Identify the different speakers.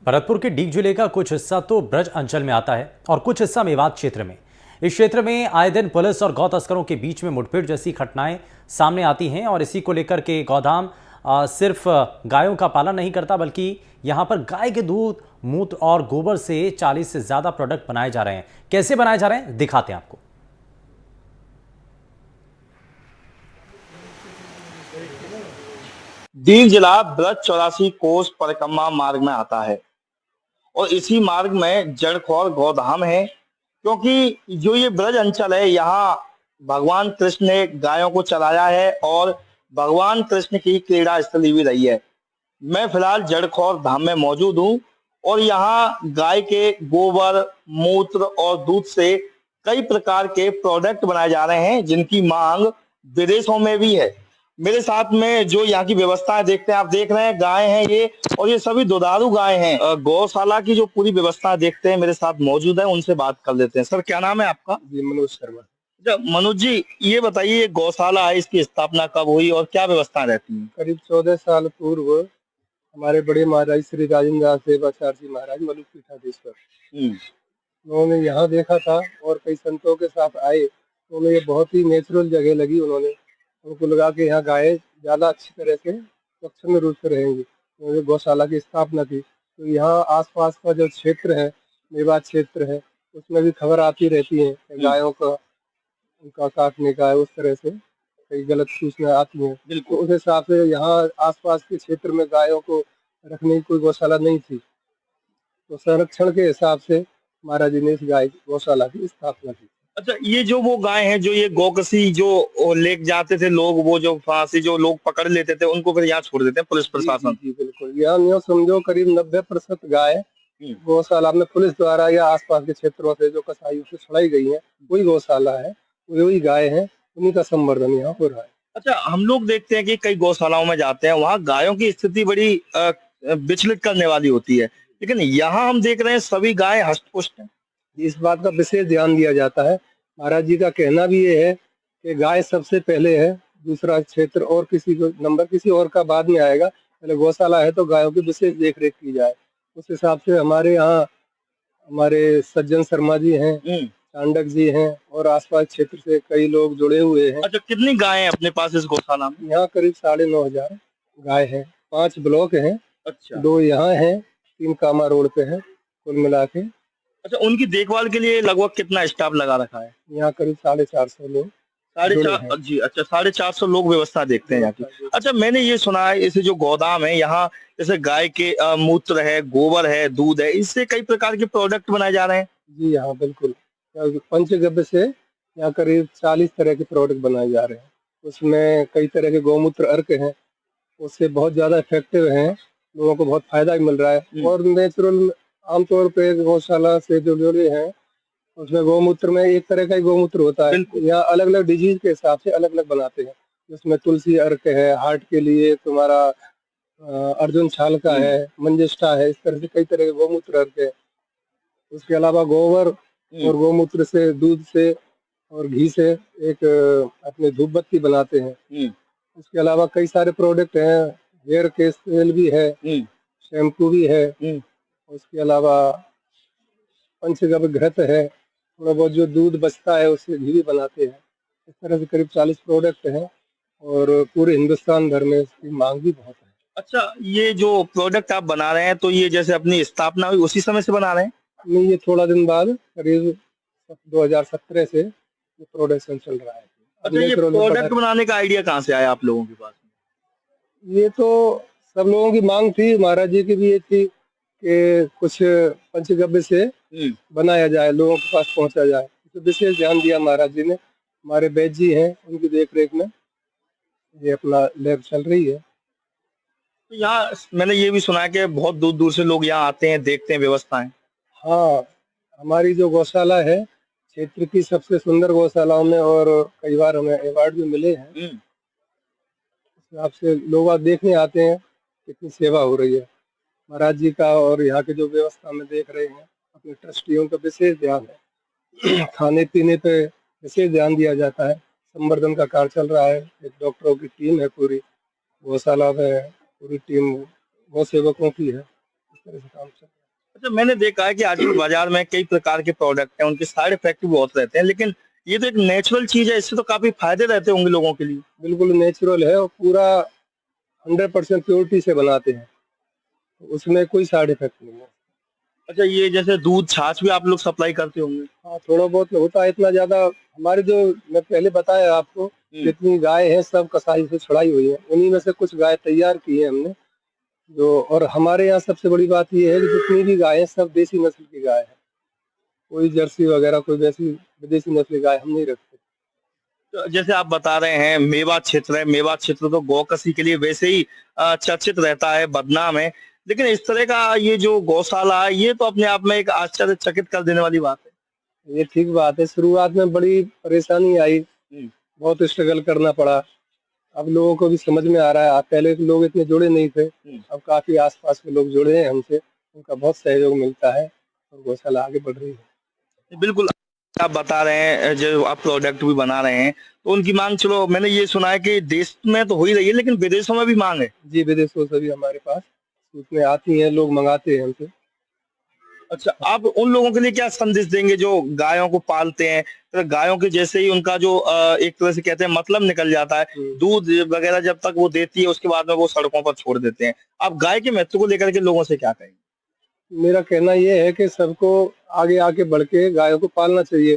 Speaker 1: भरतपुर के डीग जिले का कुछ हिस्सा तो ब्रज अंचल में आता है और कुछ हिस्सा मेवात क्षेत्र में। इस क्षेत्र में आए दिन पुलिस और गौ तस्करों के बीच में मुठभेड़ जैसी घटनाएं सामने आती हैं और इसी को लेकर के गौधाम सिर्फ गायों का पालन नहीं करता, बल्कि यहां पर गाय के दूध, मूत्र और गोबर से 40 से ज्यादा प्रोडक्ट बनाए जा रहे हैं। कैसे बनाए जा रहे हैं दिखाते हैं आपको।
Speaker 2: डीग जिला ब्रज 84 कोस परिक्रमा मार्ग में आता है और इसी मार्ग में जड़खौर गौधाम है, क्योंकि जो ये ब्रज अंचल है यहाँ भगवान कृष्ण ने गायों को चलाया है और भगवान कृष्ण की क्रीड़ा स्थली भी रही है। मैं फिलहाल जड़खौर धाम में मौजूद हूँ और यहाँ गाय के गोबर, मूत्र और दूध से कई प्रकार के प्रोडक्ट बनाए जा रहे हैं, जिनकी मांग विदेशों में भी है। मेरे साथ में जो यहाँ की व्यवस्था है देखते हैं, आप देख रहे हैं गाय हैं ये, और ये सभी दुधारू गाय हैं। गौशाला की जो पूरी व्यवस्था देखते हैं, मेरे साथ मौजूद है, उनसे बात कर लेते हैं। सर, क्या नाम है आपका?
Speaker 3: जी, मनोज शर्मा।
Speaker 2: अच्छा मनोज जी, ये बताइए गौशाला है, इसकी स्थापना कब हुई और क्या व्यवस्था रहती है?
Speaker 3: करीब 14 साल पूर्व हमारे बड़े महाराज श्री राजेंद्र दास देवाचार्य जी महाराज मलुक पीठाधीश्वर, उन्होंने यहाँ देखा था और कई संतों के साथ आए तो उन्हें ये बहुत ही नेचुरल जगह लगी। उनको लगा कि यहाँ गायें ज्यादा अच्छी तरह से स्वच्छंद रूप से रहेंगी। उन्होंने गौशाला की स्थापना की। तो यहाँ आसपास का जो क्षेत्र है, मेवात क्षेत्र है, उसमें भी खबर आती रहती है गायों का उनका काटने का है, उस तरह से कई गलत सूचना आती है। तो उस हिसाब से यहाँ आसपास के क्षेत्र में गायों को रखने की कोई गौशाला नहीं थी, तो संरक्षण के हिसाब से महाराज जी ने इस गाय गौशाला की स्थापना की।
Speaker 2: अच्छा, ये जो वो गाय हैं, जो ये गौकसी जो ले जाते थे लोग, वो जो फांसी जो लोग पकड़ लेते थे, उनको फिर यहाँ छोड़ देते हैं पुलिस प्रशासन?
Speaker 3: जी बिल्कुल। यहाँ न्यू समझो करीब 90% गाय गौशाला में पुलिस द्वारा या आसपास के क्षेत्रों से जो कसाईयों से छुड़ाई गई है, वही गौशाला है, वही गाय है, उन्हीं का संवर्धन यहाँ हो रहा है।
Speaker 2: अच्छा, हम लोग देखते हैं कि कई गौशालाओं में जाते हैं, वहाँ गायों की स्थिति बड़ी विचलित करने वाली होती है, लेकिन यहाँ हम देख रहे हैं सभी गाय हष्ट-पुष्ट हैं।
Speaker 3: इस बात का विशेष ध्यान दिया जाता है। महाराज जी का कहना भी ये है कि गाय सबसे पहले है, दूसरा क्षेत्र और किसी को नंबर किसी और का बाद में आएगा, पहले गौशाला है तो गायों की विशेष देख रेख की जाए। उस हिसाब से हमारे यहाँ हमारे सज्जन शर्मा जी हैं, चांडक जी हैं और आसपास क्षेत्र से कई लोग जुड़े हुए हैं।
Speaker 2: अच्छा, कितनी गाय हैं अपने पास इस गौशाला में?
Speaker 3: यहाँ करीब 9,500 गाय हैं। 5 ब्लॉक हैं। अच्छा। 2 यहाँ हैं, 3 कामा रोड पे है, कुल मिला के।
Speaker 2: अच्छा, उनकी देखभाल के लिए लगभग कितना स्टाफ लगा रखा है?
Speaker 3: यहाँ करीब 450 लोग।
Speaker 2: 450 जी। अच्छा, 450 लोग व्यवस्था देखते हैं यहाँ की। अच्छा, मैंने ये सुना है इसे जो गोदाम है यहाँ, जैसे गाय के मूत्र है, गोबर है, दूध है, इससे कई प्रकार के प्रोडक्ट बनाए जा रहे हैं।
Speaker 3: जी हाँ, बिल्कुल। पंचगव्य से यहाँ करीब 40 तरह के प्रोडक्ट बनाए जा रहे हैं। उसमें कई तरह के गौमूत्र अर्क हैं, उससे बहुत ज्यादा इफेक्टिव हैं, लोगों को बहुत फायदा भी मिल रहा है। और नेचुरल आमतौर पे गौशाला से जो जुड़े हैं, उसमें गौमूत्र में एक तरह का ही गौमूत्र होता है। यहाँ अलग अलग डिजीज के हिसाब से अलग अलग बनाते हैं। जिसमें तुलसी अर्क है, हार्ट के लिए तुम्हारा अर्जुन छाल का है, मंजिष्ठा है, इस तरह से कई तरह के गौमूत्र अर्क है। उसके अलावा गोबर और गौमूत्र से, दूध से और घी से एक अपने धूप बत्ती बनाते हैं। उसके अलावा कई सारे प्रोडक्ट हैं, हेयर के तेल भी है, शैम्पू भी है। उसके अलावा पंचगव्य घृत है, थोड़ा बहुत जो दूध बचता है उससे घी भी बनाते हैं। इस तरह से करीब 40 प्रोडक्ट हैं और पूरे हिंदुस्तान भर में इसकी मांग भी बहुत है।
Speaker 2: अच्छा, ये जो प्रोडक्ट आप बना रहे हैं, तो ये जैसे अपनी स्थापना हुई उसी समय से बना रहे हैं?
Speaker 3: नहीं, ये थोड़ा दिन बाद करीब 2017 से ये प्रोडक्शन चल रहा है।
Speaker 2: अच्छा, ये प्रोडक्ट बनाने का आइडिया कहाँ से आया आप लोगों के पास?
Speaker 3: ये तो सब लोगों की मांग थी, महाराज जी की भी ये थी कि कुछ पंचगव्य से बनाया जाए, लोगों के पास पहुंचा जाए। तो विशेष ध्यान दिया महाराज जी ने। हमारे वैद्य जी हैं, उनकी देखरेख में ये अपना लैब चल रही है।
Speaker 2: तो यहाँ मैंने ये भी सुना है कि बहुत दूर दूर से लोग यहाँ आते हैं, देखते हैं व्यवस्थाएं।
Speaker 3: हाँ, हमारी जो गौशाला है क्षेत्र की सबसे सुंदर गौशालाओं में, और कई बार हमें अवार्ड भी मिले हैं। इस हिसाब से लोग आज देखने आते हैं कितनी सेवा हो रही है महाराज जी का, और यहाँ के जो व्यवस्था में देख रहे हैं। अपने ट्रस्टियों का विशेष ध्यान है, खाने पीने पे विशेष ध्यान दिया जाता है। संवर्धन का कार्य चल रहा है, एक डॉक्टरों की टीम है, पूरी गौशाला में पूरी टीम गौ सेवकों की है, इस तरह से काम चल रहा है।
Speaker 2: अच्छा, मैंने देखा है कि आजकल बाजार में कई प्रकार के प्रोडक्ट हैं, उनके साइड इफेक्ट भी बहुत रहते हैं, लेकिन ये तो एक नेचुरल चीज है, इससे तो काफी फायदे रहते होंगे लोगों के लिए।
Speaker 3: बिल्कुल नेचुरल है और पूरा 100% प्योरिटी से बनाते हैं, तो उसमें कोई साइड इफेक्ट नहीं है।
Speaker 2: अच्छा, ये जैसे दूध छाछ भी आप लोग सप्लाई करते होंगे।
Speaker 3: हाँ, थोड़ा बहुत होता है, इतना ज्यादा हमारे जो मैं पहले बताया आपको, जितनी गाय हैं सब कसाई से छुड़ाई हुई है, उन्हीं में से कुछ गाय तैयार की है हमने जो। और हमारे यहाँ सबसे बड़ी बात ये है कि जितनी भी गाय है सब देसी नस्ल की गाय है, कोई जर्सी वगैरह कोई वैसी विदेशी नस्ल की गाय हम नहीं रखते।
Speaker 2: तो जैसे आप बता रहे हैं मेवात क्षेत्र है, मेवात क्षेत्र तो गौकसी के लिए वैसे ही चर्चित रहता है, बदनाम है, लेकिन इस तरह का ये जो गौशाला है ये तो अपने आप में एक आश्चर्यचकित कर देने वाली बात है।
Speaker 3: ये ठीक बात है, शुरुआत में बड़ी परेशानी आई, बहुत स्ट्रगल करना पड़ा। अब लोगों को भी समझ में आ रहा है, पहले के लोग इतने जुड़े नहीं थे, अब काफी आसपास के लोग जुड़े हैं हमसे, उनका बहुत सहयोग मिलता है और गौशाला आगे बढ़ रही है।
Speaker 2: बिल्कुल, आप बता रहे हैं जो आप प्रोडक्ट भी बना रहे हैं तो उनकी मांग, चलो मैंने ये सुना है कि देश में तो हो ही रही है लेकिन विदेशों में भी मांग है।
Speaker 3: जी, विदेशों से भी हमारे पास सूचनाएं आती हैं, लोग मंगाते हैं हमसे।
Speaker 2: अच्छा, आप उन लोगों के लिए क्या संदेश देंगे जो गायों को पालते हैं, तो गायों के जैसे ही उनका जो एक तरह से कहते हैं मतलब निकल जाता है, दूध वगैरह जब तक वो देती है उसके बाद में वो सड़कों पर छोड़ देते हैं, आप गाय के महत्व को लेकर के लोगों से क्या कहेंगे?
Speaker 3: मेरा कहना ये है कि सबको आगे आके बढ़ के गायों को पालना चाहिए,